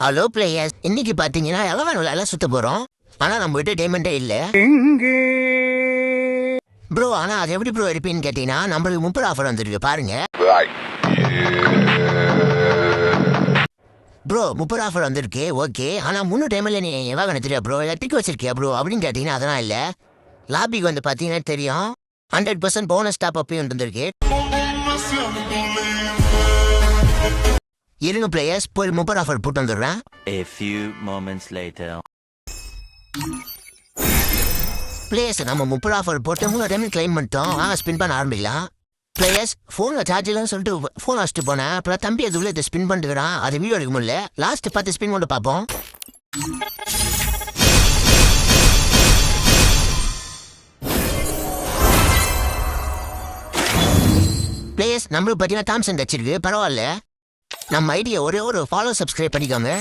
Hello players, இன்னைக்கு பாத்தீங்கன்னா எல்லாம் சுத்த போறோம். ஆனா நம்ம கிட்ட டைமண்டே இல்ல ப்ரோ. ஆனா அது எப்படி ப்ரோ இருப்பீன்னு கேட்டீங்கன்னா, நம்மளுக்கு 30 ஆஃபர் வந்துருக்கு பாருங்க ப்ரோ. 30 ஆஃபர் வந்திருக்கு, ஓகே. ஆனா 3 டைம்ல நீ எவ்வளோ தெரியா ப்ரோ? டிக் வச்சிருக்கியா ப்ரோ அப்படின்னு கேட்டீங்கன்னா அதெல்லாம் இல்ல. லாபிக்கு வந்து பாத்தீங்கன்னா தெரியும், 100% போனஸ் டாப் அப்பயும் இருந்திருக்கு. இருங்க பிளேயர்ஸ், போய் 30 ஆஃபர் போட்டு வந்துடுறேன். A few moments later. Players, நம்ம 30 ஆஃபர் போட்டு 3 டைம் கிளைம் பண்ணிட்டோம். வாங்க ஸ்பின் பண்ண ஆரம்பிக்கலாம். பிளேயர்ஸ், ஃபோனில் சார்ஜ் இல்லைன்னு சொல்லிட்டு ஃபோன் வச்சுட்டு போனேன். அப்புறம் தம்பி அதுக்குள்ளே இதை ஸ்பின் பண்ணிட்டுக்கிறான். அது வீடியோ எடுக்க முடியல. லாஸ்ட் 10 ஸ்பின் கொண்டு பார்ப்போம். பிளேயர்ஸ், நம்மளுக்கு பார்த்தீங்கன்னா தாம்சன் வச்சிருக்கு, பரவாயில்ல. நம்ம ஐடியா ஒரே ஒரு ஃபாலோ சப்ஸ்கிரைப் பண்ணிக்கோங்க.